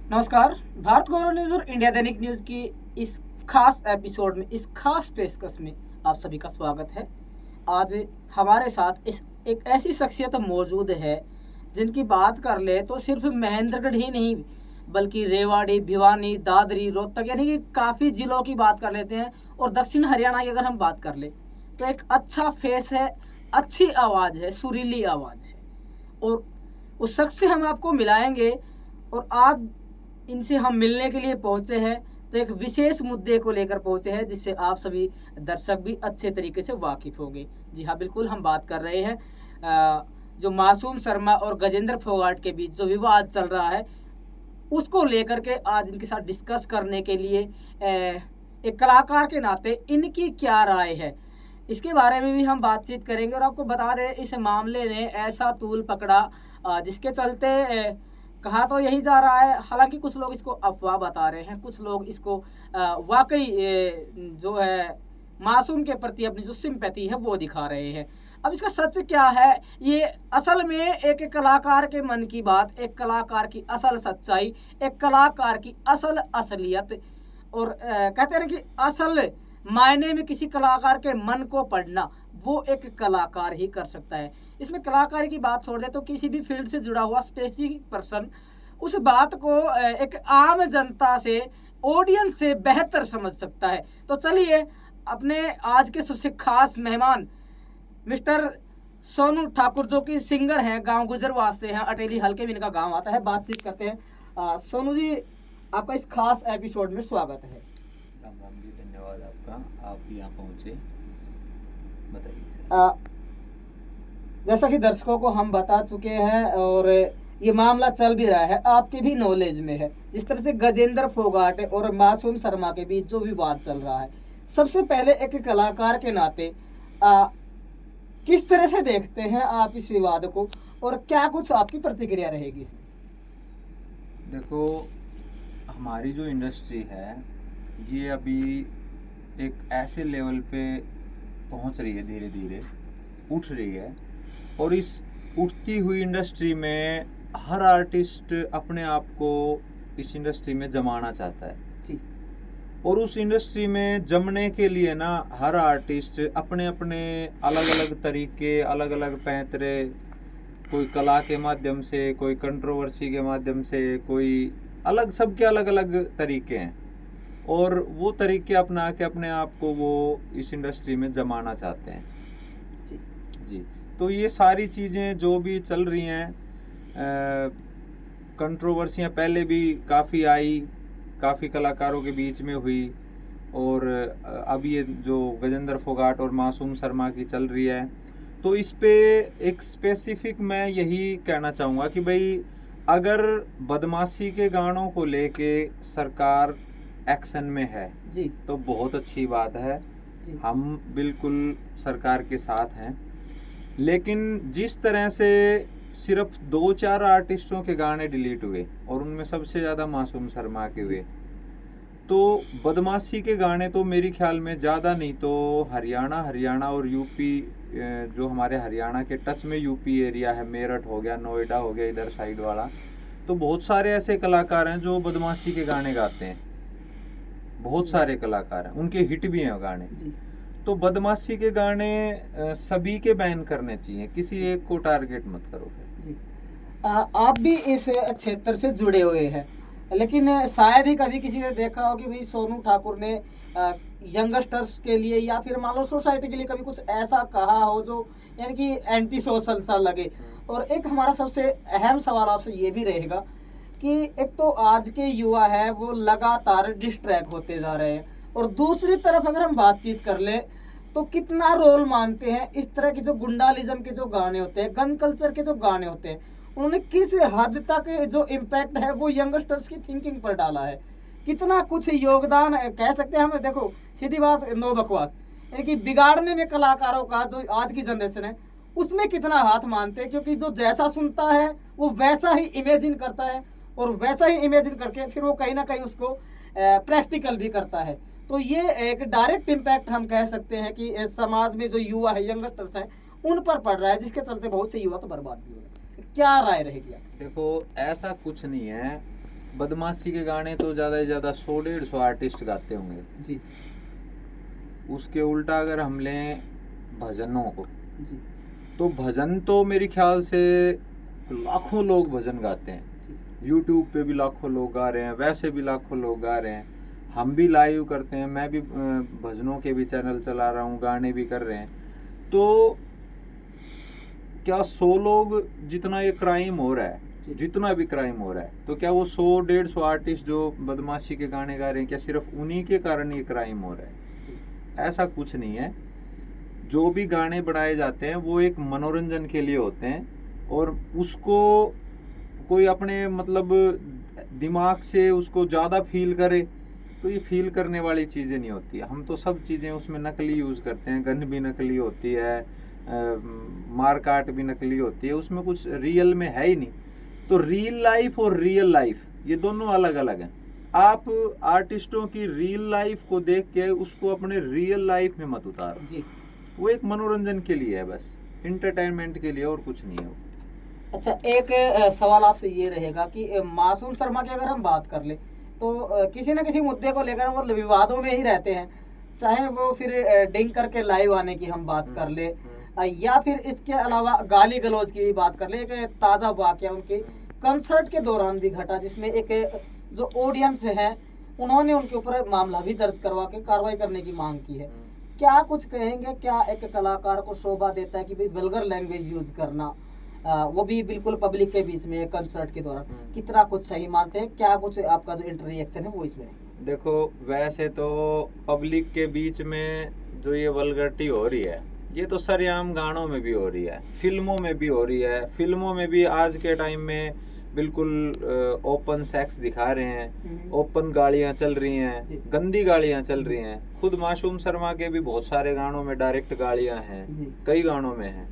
नमस्कार। भारत गौरव न्यूज और इंडिया दैनिक न्यूज की इस खास एपिसोड में, इस खास पेशकश में आप सभी का स्वागत है। आज हमारे साथ एक ऐसी शख्सियत मौजूद है जिनकी बात कर ले तो सिर्फ महेंद्रगढ़ ही नहीं बल्कि रेवाड़ी, भिवानी, दादरी, रोहतक यानी कि काफ़ी ज़िलों की बात कर लेते हैं। और दक्षिण हरियाणा की अगर हम बात कर ले तो एक अच्छा फेस है, अच्छी आवाज़ है, सुरीली आवाज़ है। और उस शख्स से हम आपको मिलाएंगे। और आज इनसे हम मिलने के लिए पहुंचे हैं तो एक विशेष मुद्दे को लेकर पहुंचे हैं जिससे आप सभी दर्शक भी अच्छे तरीके से वाकिफ़ होंगे। जी हाँ, बिल्कुल हम बात कर रहे हैं जो मासूम शर्मा और गजेंद्र फोगाट के बीच जो विवाद चल रहा है उसको लेकर के आज इनके साथ डिस्कस करने के लिए एक कलाकार के नाते इनकी क्या राय है इसके बारे में भी हम बातचीत करेंगे। और आपको बता दें, इस मामले ने ऐसा तूल पकड़ा जिसके चलते कहा तो यही जा रहा है, हालांकि कुछ लोग इसको अफवाह बता रहे हैं, कुछ लोग इसको वाकई जो है मासूम के प्रति अपनी जो सिंपैथी है वो दिखा रहे हैं। अब इसका सच क्या है, ये असल में एक कलाकार के मन की बात, एक कलाकार की असल सच्चाई, एक कलाकार की असल असलियत। और कहते हैं कि असल मायने में किसी कलाकार के मन को पढ़ना वो एक कलाकार ही कर सकता है। इसमें कलाकारी की बात छोड़ दे तो किसी भी फील्ड से जुड़ा हुआ स्पेसिफिक पर्सन उस बात को एक आम जनता से, ऑडियंस से बेहतर समझ सकता है। तो चलिए अपने आज के सबसे खास मेहमान मिस्टर सोनू ठाकुर, जो कि सिंगर हैं, गांव गुजरवास से हैं, अटेली हल्के में इनका गांव आता है, बातचीत करते हैं। सोनू जी, आपका इस खास एपिसोड में स्वागत है। राम राम जी, धन्यवाद आपका, आप यहाँ पहुँचे। बताइए। जैसा कि दर्शकों को हम बता चुके हैं और ये मामला चल भी रहा है, आपके भी नॉलेज में है, जिस तरह से गजेंद्र फोगाट और मासूम शर्मा के बीच जो विवाद चल रहा है। सबसे पहले एक कलाकार के नाते किस तरह से देखते हैं आप इस विवाद को और क्या कुछ आपकी प्रतिक्रिया रहेगी इसमें? देखो, हमारी जो इंडस्ट्री है ये अभी एक ऐसे लेवल पे पहुंच रही है, धीरे धीरे उठ रही है। और इस उठती हुई इंडस्ट्री में हर आर्टिस्ट अपने आप को इस इंडस्ट्री में जमाना चाहता है जी। और उस इंडस्ट्री में जमने के लिए ना हर आर्टिस्ट अपने अपने अलग अलग तरीके, अलग अलग पैंतरे, कोई कला के माध्यम से, कोई कंट्रोवर्सी के माध्यम से, कोई अलग, सबके अलग अलग तरीके हैं। और वो तरीके अपना के अपने आप को वो इस इंडस्ट्री में जमाना चाहते हैं। जी जी। तो ये सारी चीज़ें जो भी चल रही हैं, कंट्रोवर्सियाँ पहले भी काफ़ी आई, काफ़ी कलाकारों के बीच में हुई। और अब ये जो गजेंद्र फोगाट और मासूम शर्मा की चल रही है, तो इस पे एक स्पेसिफिक मैं यही कहना चाहूँगा कि भाई अगर बदमाशी के गानों को लेके सरकार एक्शन में है जी तो बहुत अच्छी बात है जी। हम बिल्कुल सरकार के साथ हैं। लेकिन जिस तरह से सिर्फ 2-4 आर्टिस्टों के गाने डिलीट हुए और उनमें सबसे ज़्यादा मासूम शर्मा के हुए, तो बदमाशी के गाने तो मेरे ख्याल में ज़्यादा नहीं तो हरियाणा और यूपी, जो हमारे हरियाणा के टच में यूपी एरिया है, मेरठ हो गया, नोएडा हो गया, इधर साइड वाला, तो बहुत सारे ऐसे कलाकार हैं जो बदमाशी के गाने गाते हैं। बहुत सारे कलाकार हैं, उनके हिट भी हैं गाने जी। तो बदमाशी के गाने सभी के बैन करने चाहिए, किसी एक को टारगेट मत करो फिर। जी। आप भी इस क्षेत्र से जुड़े हुए हैं, लेकिन शायद ही कभी किसी ने देखा हो कि भाई सोनू ठाकुर ने यंगस्टर्स के लिए या फिर मान लो सोसाइटी के लिए कभी कुछ ऐसा कहा हो जो यानी कि एंटी सोशल सा लगे। और एक हमारा सबसे अहम सवाल आपसे ये भी रहेगा कि एक तो आज के युवा है वो लगातार डिस्ट्रैक्ट होते जा रहे हैं, और दूसरी तरफ अगर हम बातचीत कर ले तो कितना रोल मानते हैं इस तरह के जो गुंडालिज्म के जो गाने होते हैं, गन कल्चर के जो गाने होते हैं, उन्होंने किस हद तक जो इम्पैक्ट है वो यंगस्टर्स की थिंकिंग पर डाला है, कितना कुछ योगदान कह सकते हैं हमें। देखो सीधी बात, नो बकवास, यानी कि बिगाड़ने में कलाकारों का जो आज की जनरेशन है उसमें कितना हाथ मानते हैं, क्योंकि जो जैसा सुनता है वो वैसा ही इमेजिन करता है और वैसा ही इमेजिन करके फिर वो कहीं ना कहीं उसको प्रैक्टिकल भी करता है। तो ये एक डायरेक्ट इम्पैक्ट हम कह सकते हैं कि समाज में जो युवा है, यंगस्टर्स हैं, उन पर पड़ रहा है, जिसके चलते बहुत से युवा तो बर्बाद भी हो रहे हैं। क्या राय रहेगी आपकी? देखो, ऐसा कुछ नहीं है बदमाशी के गाने तो ज़्यादा से ज़्यादा 100-150 आर्टिस्ट गाते होंगे। जी उसके उल्टा अगर हम लें भजनों को, जी तो भजन तो मेरे ख्याल से लाखों लोग भजन गाते हैं। जी यूट्यूब पे भी लाखों लोग गा रहे हैं, वैसे भी लाखों लोग गा रहे हैं। हम भी लाइव करते हैं, मैं भी भजनों के भी चैनल चला रहा हूँ, गाने भी कर रहे हैं। तो क्या 100 लोग जितना ये क्राइम हो रहा है, जी। जितना भी क्राइम हो रहा है, तो क्या वो 100-150 आर्टिस्ट जो बदमाशी के गाने गा रहे हैं, क्या सिर्फ उन्हीं के कारण ये क्राइम हो रहा है? जी ऐसा कुछ नहीं है। जो भी गाने बनाए जाते हैं वो एक मनोरंजन के लिए होते हैं, और उसको कोई अपने मतलब दिमाग से उसको ज़्यादा फील करे तो ये फील करने वाली चीज़ें नहीं होती। हम तो सब चीज़ें उसमें नकली यूज़ करते हैं, गन भी नकली होती है, मार काट भी नकली होती है, उसमें कुछ रियल में है ही नहीं। तो रियल लाइफ और रियल लाइफ ये दोनों अलग अलग हैं। आप आर्टिस्टों की रियल लाइफ को देख के उसको अपने रियल लाइफ में मत उतारो। जी। वो एक मनोरंजन के लिए है, बस इंटरटेनमेंट के लिए, और कुछ नहीं है वो। अच्छा, एक सवाल आपसे ये रहेगा कि मासूम शर्मा की अगर हम बात कर ले तो किसी न किसी मुद्दे को लेकर वो विवादों में ही रहते हैं, चाहे वो फिर डिंग करके लाइव आने की हम बात कर ले, या फिर इसके अलावा गाली गलौज की भी बात कर ले। एक ताज़ा वाकया उनके कंसर्ट के दौरान भी घटा, जिसमें एक जो ऑडियंस है उन्होंने उनके ऊपर मामला भी दर्ज करवा के कार्रवाई करने की मांग की है। क्या कुछ कहेंगे, क्या एक कलाकार को शोभा देता है कि भाई वल्गर लैंग्वेज यूज करना, वो भी बिल्कुल पब्लिक के बीच में कंसर्ट के दौरान, कितना कुछ सही मानते हैं? क्या कुछ आपका जो इंटररिएक्शन है वो इसमें है? देखो, वैसे तो पब्लिक के बीच में जो ये वल्गरिटी हो रही है, ये तो सरेआम गानों में भी हो रही है, फिल्मों में भी हो रही है। फिल्मों में भी आज के टाइम में बिल्कुल ओपन सेक्स दिखा रहे हैं, ओपन गालियां चल रही हैं, गंदी गालियां चल रही हैं। खुद मासूम शर्मा के भी बहुत सारे गानों में डायरेक्ट गालियां हैं, कई गानों में हैं।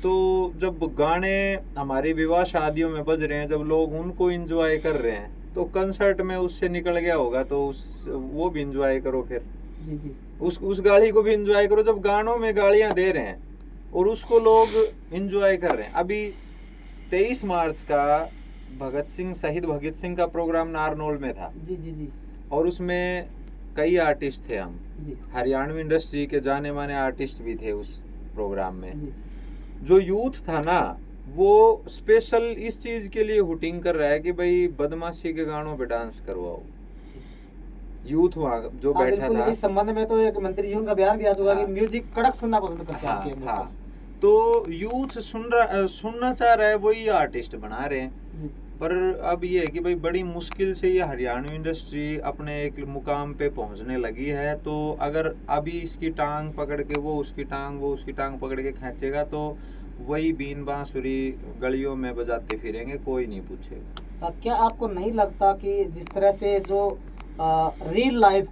तो जब गाने हमारी विवाह शादियों में बज रहे हैं, जब लोग उनको एंजॉय कर रहे हैं, तो कंसर्ट में उससे निकल गया होगा तो वो भी एंजॉय करो फिर। जी जी। उस गाली को भी एंजॉय करो। जब गानों में गालियां दे रहे हैं और उसको लोग एंजॉय कर रहे हैं। अभी 23 मार्च का शहीद भगत सिंह का प्रोग्राम नारनौल में था। जी जी जी। और उसमें कई आर्टिस्ट थे, हम जी। हरियाणवी इंडस्ट्री के जाने माने आर्टिस्ट भी थे उस प्रोग्राम में। जी। जो यूथ था ना, वो स्पेशल इस चीज के लिए हुटिंग कर रहा है कि भाई बदमाशी के गानों पे डांस करवाओ। यूथ वहाँ जो बैठा था, इस संबंध में तो एक मंत्री जी उनका बयान भी आ चुका कि म्यूजिक कड़क सुनना पसंद करते हैं आपके हाँ। तो यूथ सुनना चाह रहा है, वही आर्टिस्ट बना रहे हैं जी। पर अब ये है कि भाई बड़ी मुश्किल से ये हरियाणवी इंडस्ट्री अपने एक मुकाम पे पहुंचने लगी है। तो अगर अभी इसकी टांग पकड़ के वो उसकी टांग पकड़ के खींचेगा तो वही बीन बांसुरी गलियों में बजाते फिरेंगे, कोई नहीं पूछेगा। क्या आपको नहीं लगता कि जिस तरह से जो रियल लाइफ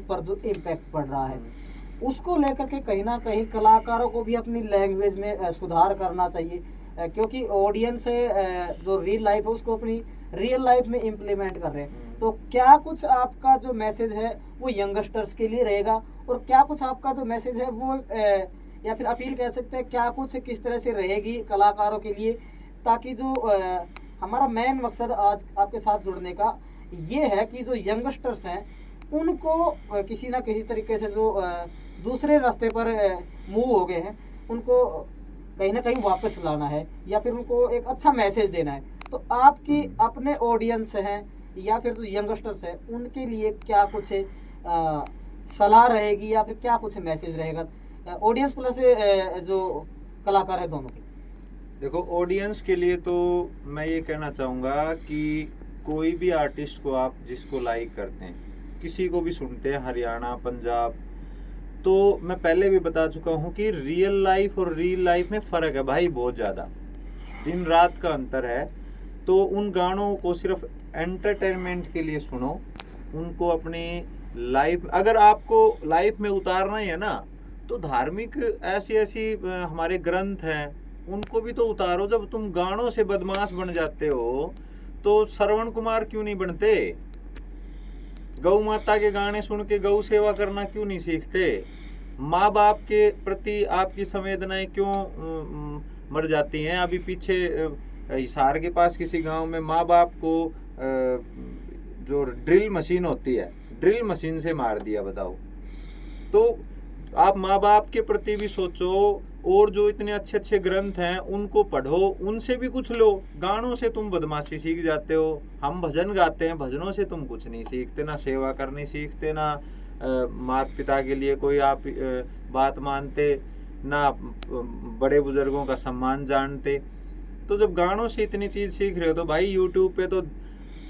पर जो इम्पैक्ट पड़ रहा है, उसको लेकर के कहीं ना कहीं कलाकारों को भी अपनी लैंग्वेज में सुधार करना चाहिए? क्योंकि ऑडियंस जो रियल लाइफ है उसको अपनी रियल लाइफ में इम्प्लीमेंट कर रहे हैं। तो क्या कुछ आपका जो मैसेज है वो यंगस्टर्स के लिए रहेगा, और क्या कुछ आपका जो मैसेज है वो या फिर अपील कह सकते हैं, क्या कुछ किस तरह से रहेगी कलाकारों के लिए, ताकि जो हमारा मेन मकसद आज आपके साथ जुड़ने का ये है कि जो यंगस्टर्स हैं उनको किसी ना किसी तरीके से जो दूसरे रास्ते पर मूव हो गए हैं, उनको कहीं ना कहीं वापस लाना है, या फिर उनको एक अच्छा मैसेज देना है। तो आपकी अपने ऑडियंस हैं या फिर जो यंगस्टर्स हैं उनके लिए क्या कुछ सलाह रहेगी, या फिर क्या कुछ मैसेज रहेगा ऑडियंस प्लस जो कलाकार है दोनों के? देखो, ऑडियंस के लिए तो मैं ये कहना चाहूँगा कि कोई भी आर्टिस्ट को आप जिसको लाइक करते हैं, किसी को भी सुनते हैं, हरियाणा पंजाब, तो मैं पहले भी बता चुका हूँ कि रियल लाइफ और रियल लाइफ में फ़र्क है भाई, बहुत ज़्यादा, दिन रात का अंतर है। तो उन गानों को सिर्फ एंटरटेनमेंट के लिए सुनो, उनको अपनी लाइफ, अगर आपको लाइफ में उतारना ही है ना, तो धार्मिक ऐसी हमारे ग्रंथ हैं उनको भी तो उतारो। जब तुम गानों से बदमाश बन जाते हो तो श्रवण कुमार क्यों नहीं बनते? गौ माता के गाने सुन के गौ सेवा करना क्यों नहीं सीखते? माँ बाप के प्रति आपकी संवेदनाएं क्यों मर जाती हैं? अभी पीछे हिसार के पास किसी गांव में माँ बाप को जो ड्रिल मशीन होती है, ड्रिल मशीन से मार दिया, बताओ। तो आप माँ बाप के प्रति भी सोचो, और जो इतने अच्छे अच्छे ग्रंथ हैं उनको पढ़ो, उनसे भी कुछ लो। गानों से तुम बदमाशी सीख जाते हो, हम भजन गाते हैं, भजनों से तुम कुछ नहीं सीखते, ना सेवा करनी सीखते, ना माता पिता के लिए कोई आप बात मानते, ना बड़े बुजुर्गों का सम्मान जानते। तो जब गानों से इतनी चीज सीख रहे हो तो भाई यूट्यूब पे तो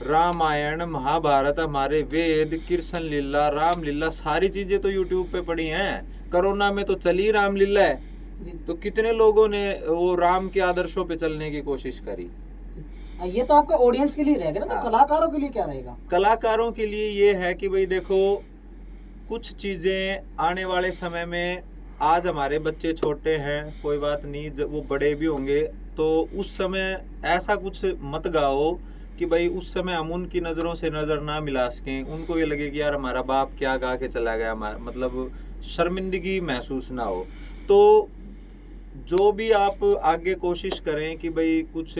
रामायण, महाभारत, हमारे वेद, कृष्ण लीला, राम लीला, सारी चीजें तो यूट्यूब पे पड़ी हैं। कोरोना में तो चली रामलीला है, तो कितने लोगों ने वो राम के आदर्शों पे चलने की कोशिश करी। ये तो आपका ऑडियंस के लिए रहेगा ना, तो कलाकारों के लिए क्या रहेगा? कलाकारों के लिए ये है कि भाई देखो, कुछ चीजें आने वाले समय में, आज हमारे बच्चे छोटे हैं, कोई बात नहीं, जब वो बड़े भी होंगे तो उस समय ऐसा कुछ मत गाओ कि भाई उस समय हम उनकी नज़रों से नज़र ना मिला सकें, उनको ये लगे कि यार हमारा बाप क्या गा के चला गया, मतलब शर्मिंदगी महसूस ना हो। तो जो भी आप आगे कोशिश करें कि भाई कुछ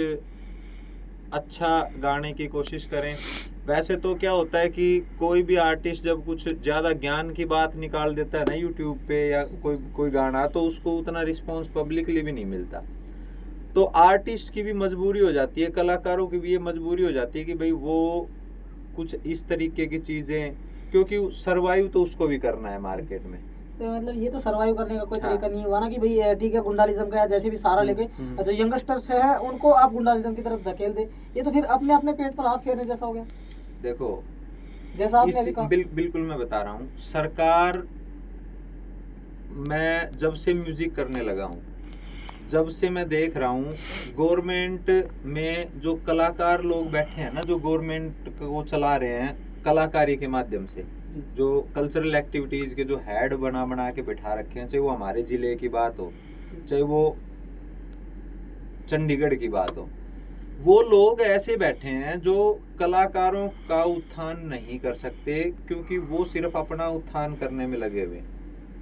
अच्छा गाने की कोशिश करें। वैसे तो क्या होता है कि कोई भी आर्टिस्ट जब कुछ ज़्यादा ज्ञान की बात निकाल देता है ना यूट्यूब पे या कोई गाना, तो उसको उतना रिस्पॉन्स पब्लिकली भी नहीं मिलता। तो आर्टिस्ट की भी मजबूरी हो जाती है, कलाकारों की भी ये मजबूरी हो जाती है कि भाई वो कुछ इस तरीके की चीज़ें, क्योंकि सर्वाइव तो उसको भी करना है मार्केट में। तो मतलब ये तो सर्वाइव करने का कोई तरीका नहीं हुआ ना कि भाई ठीक है गुंडालिज्म का जैसे भी सहारा लेके जो यंगस्टर्स है उनको आप गुंडालिज्म की तरफ धकेल दे। ये तो फिर अपने अपने पेट पर हाथ फेरने जैसा हो गया। देखो जैसा आपने अभी कहा, बिल्कुल मैं बता रहा हूँ, सरकार, मैं जब से म्यूजिक करने लगा हूँ, जब से मैं देख रहा हूँ गवर्नमेंट में जो कलाकार लोग बैठे हैं ना, जो गवर्नमेंट को चला रहे हैं कलाकारी के माध्यम से, जो कल्चरल एक्टिविटीज के जो हेड बना के बिठा रखे हैं, चाहे वो हमारे जिले की बात हो, चाहे वो चंडीगढ़ की बात हो, वो लोग ऐसे बैठे हैं जो कलाकारों का उत्थान नहीं कर सकते, क्योंकि वो सिर्फ अपना उत्थान करने में लगे हुए।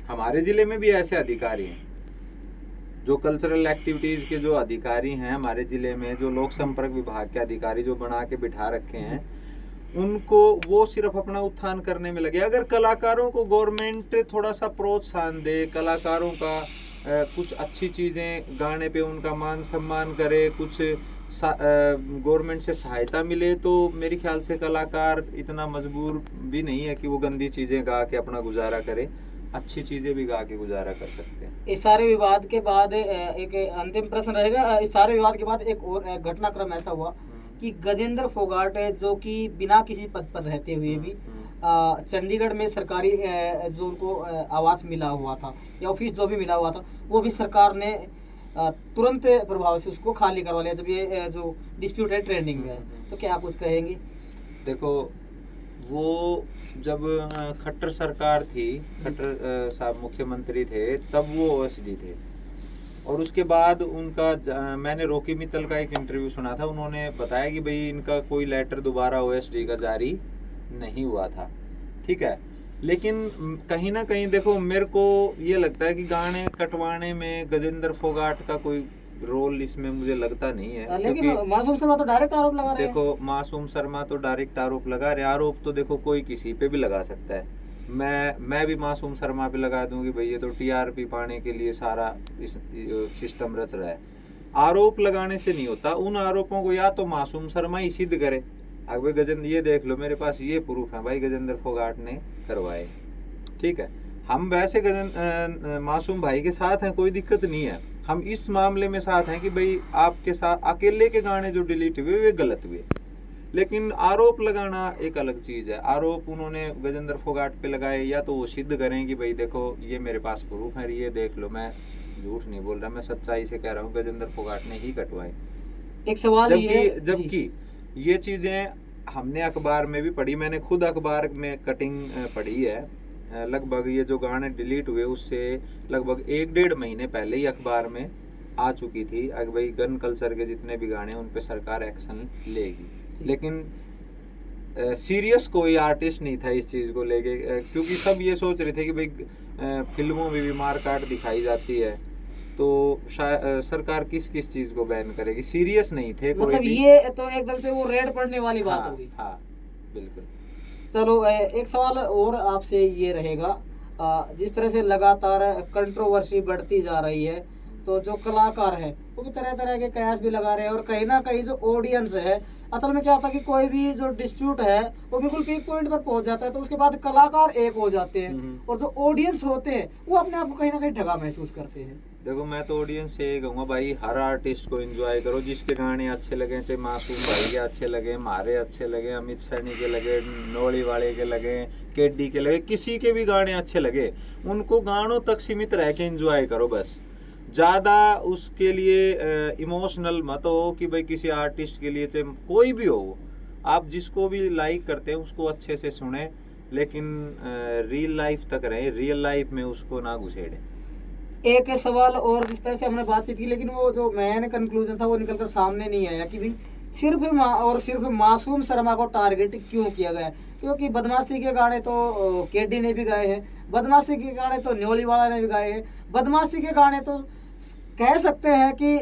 हमारे जिले में भी ऐसे अधिकारी हैं, जो कल्चरल एक्टिविटीज के जो अधिकारी हैं हमारे जिले में, जो लोक संपर्क विभाग के अधिकारी जो बना के बिठा रखे हैं, उनको वो सिर्फ अपना उत्थान करने में लगे। अगर कलाकारों को गवर्नमेंट थोड़ा सा प्रोत्साहन दे, कलाकारों का कुछ अच्छी चीज़ें गाने पे उनका मान सम्मान करे, कुछ गवर्नमेंट से सहायता मिले, तो मेरे ख्याल से कलाकार इतना मजबूर भी नहीं है कि वो गंदी चीज़ें गा के अपना गुजारा करे, अच्छी चीज़ें भी गा के गुजारा कर सकते हैं। इस सारे विवाद के बाद एक अंतिम प्रश्न रहेगा। इस सारे विवाद के बाद एक और घटनाक्रम ऐसा हुआ कि गजेंद्र फोगाट जो कि बिना किसी पद पर रहते हुए भी चंडीगढ़ में सरकारी जो उनको आवास मिला हुआ था या ऑफिस जो भी मिला हुआ था, वो भी सरकार ने तुरंत प्रभाव से उसको खाली करवा लिया, जब ये जो डिस्प्यूट है ट्रेंडिंग में है। तो क्या कुछ कहेंगे? देखो, वो जब खट्टर सरकार थी, खट्टर साहब मुख्यमंत्री थे, तब वो ओएसडी थे, और उसके बाद उनका मैंने रॉकी मित्तल का एक इंटरव्यू सुना था, उन्होंने बताया कि भाई इनका कोई लेटर दोबारा ओएसडी का जारी नहीं हुआ था, ठीक है। लेकिन कहीं ना कहीं देखो, मेरे को ये लगता है कि गाने कटवाने में गजेंद्र फोगाट का कोई रोल इसमें मुझे लगता नहीं है। लेकिन मासूम शर्मा तो डायरेक्ट आरोप लगा रहे हैं। देखो, मासूम शर्मा तो डायरेक्ट आरोप लगा रहे हैं। आरोप तो देखो कोई किसी पे भी लगा सकता है। मैं भी मासूम शर्मा पे लगा दूं कि भाई ये तो टीआरपी पाने के लिए सारा इस सिस्टम रच रहा है। आरोप लगाने से नहीं होता, उन आरोपों को या तो मासूम शर्मा ही सिद्ध करे। अगर गजेंद्र, ये देख लो मेरे पास ये प्रूफ है भाई, गजेंद्र फोगाट ने करवाए, ठीक है। हम वैसे मासूम भाई के साथ हैं, कोई दिक्कत नहीं है। हम इस मामले में साथ हैं कि भाई आपके साथ अकेले के गाने जो डिलीट हुए वे गलत हुए, लेकिन आरोप लगाना एक अलग चीज़ है। आरोप उन्होंने गजेंद्र फोगाट पे लगाए, या तो वो सिद्ध करें कि भाई देखो ये मेरे पास प्रूफ है, ये देख लो, मैं झूठ नहीं बोल रहा, मैं सच्चाई से कह रहा हूँ, गजेंद्र फोगाट ने ही कटवाए। एक सवाल जबकि ये चीज़ें हमने अखबार में भी पढ़ी, मैंने खुद अखबार में कटिंग पढ़ी है। लगभग ये जो गाने डिलीट हुए उससे लगभग 1-1.5 महीने पहले ही अखबार में आ चुकी थी, अगर भाई गन कल्चर के जितने भी गाने उन पे सरकार एक्शन लेगी। लेकिन सीरियस कोई आर्टिस्ट नहीं था इस चीज़ को लेके, क्योंकि सब ये सोच रहे थे कि भाई फिल्मों में भी मार काट दिखाई जाती है, तो सरकार किस किस चीज को बैन करेगी? सीरियस नहीं थे कोई मतलब भी। ये तो एकदम से वो रेड पड़ने वाली बात हाँ, होगी। हाँ, बिल्कुल। चलो एक सवाल और आपसे ये रहेगा, जिस तरह से लगातार कंट्रोवर्सी बढ़ती जा रही है, तो जो कलाकार है वो भी तरह तरह के कयास भी लगा रहे हैं, और कहीं ना कहीं जो ऑडियंस है, असल में क्या होता है कि कोई भी जो डिस्प्यूट है वो बिल्कुल पीक पॉइंट पर पहुंच जाता है, तो उसके बाद कलाकार एक हो जाते हैं, और जो ऑडियंस होते हैं वो अपने आप को कहीं ना कहीं ठगा महसूस करते हैं। देखो, मैं तो ऑडियंस से ये कहूँगा भाई, हर आर्टिस्ट को एंजॉय करो, जिसके गाने अच्छे लगे, चाहे मासूम भाई के अच्छे लगे, हमारे अच्छे लगे, अमित सैनी के लगे, नोली वाले के लगे, केडी के लगे, किसी के भी गाने अच्छे लगे, उनको गानों तक सीमित रह के एंजॉय करो बस। ज़्यादा उसके लिए इमोशनल मत हो कि भाई किसी आर्टिस्ट के लिए, चाहे कोई भी हो, आप जिसको भी लाइक करते हैं उसको अच्छे से सुने, लेकिन रियल लाइफ तक रहें, रियल लाइफ में उसको ना घुसेड़ें। एक सवाल और, जिस तरह से हमने बातचीत की, लेकिन वो जो मेन कंक्लूजन था वो निकलकर सामने नहीं आया कि भाई सिर्फ मासूम शर्मा को टारगेट क्यों किया गया, क्योंकि बदमाशी के गाने तो केडी ने भी गाए हैं, बदमाशी के गाने तो न्योली वाला ने भी गाए हैं, बदमाशी के गाने तो कह सकते हैं कि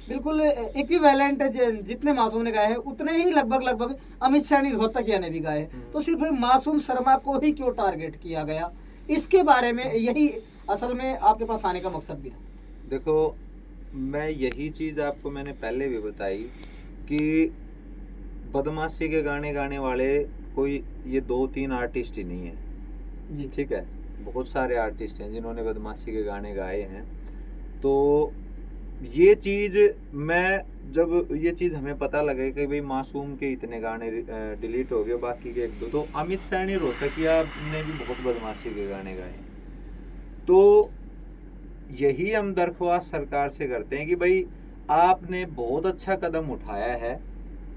बिल्कुल इक्विवेलेंट जितने मासूम ने गाए हैं उतने ही लगभग अमित सैनी रोहतकिया ने भी गाए हैं, तो सिर्फ मासूम शर्मा को ही क्यों टारगेट किया गया, इसके बारे में यही असल में आपके पास आने का मकसद भी था। देखो, मैं यही चीज़ आपको मैंने पहले भी बताई कि बदमाशी के गाने गाने वाले कोई ये 2-3 आर्टिस्ट ही नहीं है जी। ठीक है, बहुत सारे आर्टिस्ट हैं जिन्होंने बदमाशी के गाने गाए हैं। तो ये चीज़ जब ये चीज़ हमें पता लगे कि भाई मासूम के इतने गाने डिलीट हो गए, बाकी के 1-2, तो अमित सैनी रोहतकिया ने भी बहुत बदमाशी के गाने गाए। तो यही हम दरख्वास्त सरकार से करते हैं कि भाई आपने बहुत अच्छा कदम उठाया है,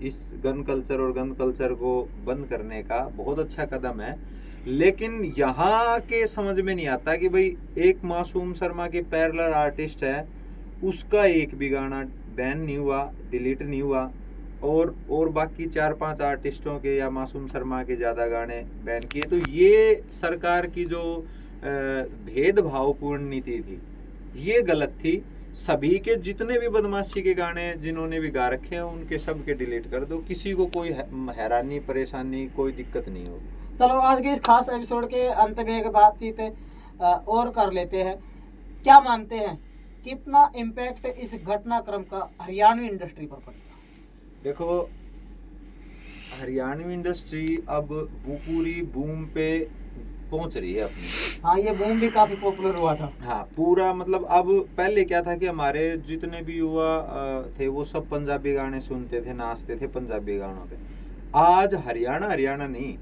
इस गन कल्चर और गन कल्चर को बंद करने का बहुत अच्छा कदम है, लेकिन यहाँ के समझ में नहीं आता कि भाई एक मासूम शर्मा के पैरेलल आर्टिस्ट है, उसका एक भी गाना बैन नहीं हुआ, डिलीट नहीं हुआ, और बाकी 4-5 आर्टिस्टों के या मासूम शर्मा के ज़्यादा गाने बैन किए। तो ये सरकार की जो भेदभावपूर्ण नीति थी, ये गलत थी। सभी के जितने भी बदमाशी के गाने जिन्होंने भी गा रखे हैं उनके सब के डिलीट कर दो, किसी को कोई हैरानी परेशानी कोई दिक्कत नहीं होगी। चलो आज के इस खास एपिसोड के अंत में एक बातचीत और कर लेते हैं। क्या मानते हैं कितना इम्पैक्ट इस घटनाक्रम का हरियाणवी इंडस्ट्री पर पड़ेगा? देखो, हरियाणवी इंडस्ट्री अब पूरी बूम पे पहुंच रही है अपनी। हाँ, ये बूम भी काफी पॉपुलर हुआ था। हाँ, पूरा मतलब अब पहले क्या था कि हमारे जितने भी युवा थे वो सब पंजाबी गाने सुनते थे, नाचते थे पंजाबी गानों पे। आज हरियाणा नहीं,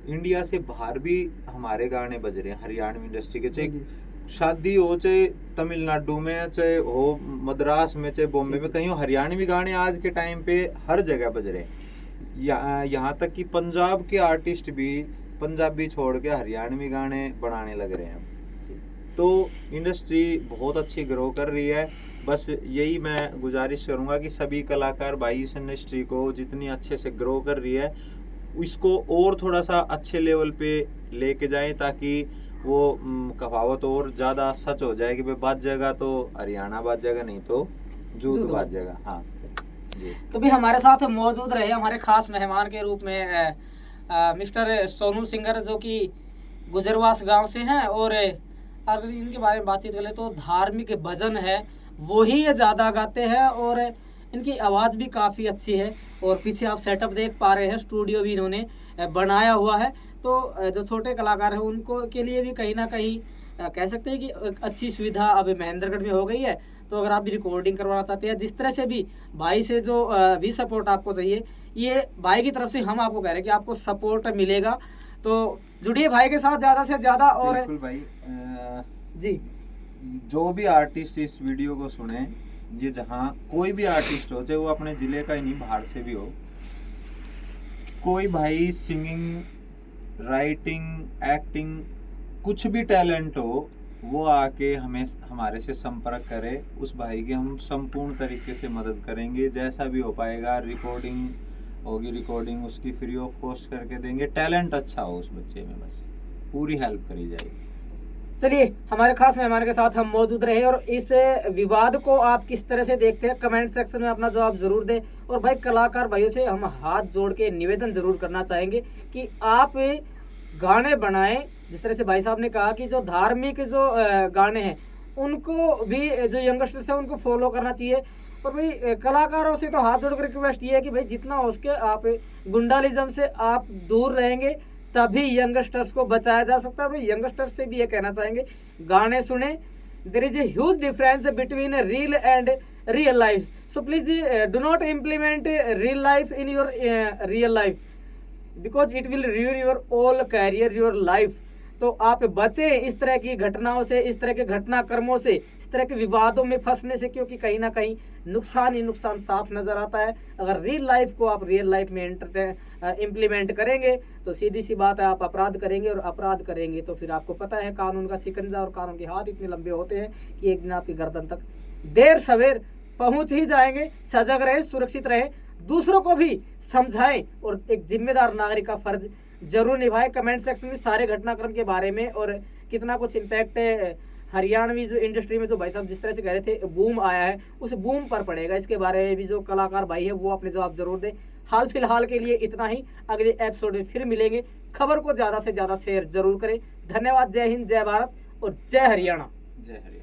इंडिया से बाहर भी हमारे गाने बज रहे हैं हरियाणवी इंडस्ट्री के। चाहे शादी हो, चाहे तमिलनाडु में, चाहे हो मद्रास में, चाहे बॉम्बे में, कहीं हरियाणवी गाने आज के टाइम पे हर जगह बज रहे हैं। यहाँ तक कि पंजाब के आर्टिस्ट भी पंजाबी छोड़ के हरियाणवी गाने बनाने लग रहे हैं। तो इंडस्ट्री बहुत अच्छी ग्रो कर रही है। बस यही मैं गुजारिश करूंगा कि सभी कलाकार भाई इस इंडस्ट्री को जितनी अच्छे से ग्रो कर रही है इसको और थोड़ा सा अच्छे लेवल पे लेके जाएं, ताकि वो कहावत और ज़्यादा सच हो जाए कि भाई बात जाएगा तो हरियाणा बात जाएगा, नहीं तो जूत बात जाएगा। हाँ जी। तो भी हमारे साथ मौजूद रहे हमारे खास मेहमान के रूप में मिस्टर सोनू सिंगर, जो कि गुजरवास गांव से हैं, और अगर इनके बारे में बातचीत करें तो धार्मिक भजन है वो ही ये ज़्यादा गाते हैं, और इनकी आवाज़ भी काफ़ी अच्छी है। और पीछे आप सेटअप देख पा रहे हैं, स्टूडियो भी इन्होंने बनाया हुआ है। तो जो छोटे कलाकार हैं उनको के लिए भी कहीं ना कहीं कह सकते हैं कि अच्छी सुविधा अब महेंद्रगढ़ में हो गई है। तो अगर आप भी रिकॉर्डिंग करवाना चाहते हैं, जिस तरह से भी भाई से जो भी सपोर्ट आपको चाहिए, ये भाई की तरफ से हम आपको कह रहे हैं कि आपको सपोर्ट मिलेगा। तो जुड़िए भाई के साथ ज़्यादा से ज़्यादा। और बिल्कुल भाई, जी, जो भी आर्टिस्ट इस वीडियो को सुने, ये जहाँ कोई भी आर्टिस्ट हो, चाहे वो अपने ज़िले का ही नहीं बाहर से भी हो, कोई भाई सिंगिंग, राइटिंग, एक्टिंग, कुछ भी टैलेंट हो, वो आके हमारे से संपर्क करे। उस भाई की हम संपूर्ण तरीके से मदद करेंगे, जैसा भी हो पाएगा। रिकॉर्डिंग होगी, रिकॉर्डिंग उसकी फ्री ऑफ कॉस्ट करके देंगे। टैलेंट अच्छा हो उस बच्चे में, बस पूरी हेल्प करी जाएगी। चलिए, हमारे खास मेहमान के साथ हम मौजूद रहे और इस विवाद को आप किस तरह से देखते हैं कमेंट सेक्शन में अपना जवाब जरूर दें। और भाई कलाकार भाइयों से हम हाथ जोड़ के निवेदन जरूर करना चाहेंगे कि आप गाने बनाएं। जिस तरह से भाई साहब ने कहा कि जो धार्मिक जो गाने हैं उनको भी जो यंगस्टर्स हैं उनको फॉलो करना चाहिए। और भाई कलाकारों से तो हाथ जोड़कर रिक्वेस्ट ये है कि भाई जितना हो सके आप गुंडालिज्म से आप दूर रहेंगे तभी यंगस्टर्स को बचाया जा सकता है। और यंगस्टर्स से भी ये कहना चाहेंगे गाने सुने। There is a huge difference between reel and real life, so please do not implement real life in your real life because it will ruin your all career your life. तो आप बचें इस तरह की घटनाओं से, इस तरह के घटनाक्रमों से, इस तरह के विवादों में फंसने से, क्योंकि कहीं ना कहीं नुकसान ही नुकसान साफ नजर आता है। अगर रियल लाइफ को आप रियल लाइफ में इम्प्लीमेंट करेंगे तो सीधी सी बात है आप अपराध करेंगे, और अपराध करेंगे तो फिर आपको पता है कानून का शिकंजा और कानून के हाथ इतने लंबे होते हैं कि एक दिन आपकी गर्दन तक देर सवेर पहुंच ही जाएंगे। सजग रहे, सुरक्षित रहे, दूसरों को भी समझाएं और एक जिम्मेदार नागरिक का फर्ज जरूर निभाएं। कमेंट सेक्शन में सारे घटनाक्रम के बारे में और कितना कुछ इम्पैक्ट हरियाणवी जो इंडस्ट्री में जो भाई साहब जिस तरह से कह रहे थे बूम आया है उस बूम पर पड़ेगा, इसके बारे में भी जो कलाकार भाई है वो अपने जवाब जरूर दें। हाल फिलहाल के लिए इतना ही, अगले एपिसोड में फिर मिलेंगे। खबर को ज़्यादा से ज़्यादा शेयर जरूर करें। धन्यवाद। जय हिंद, जय भारत और जय हरियाणा। जय हरियाणा।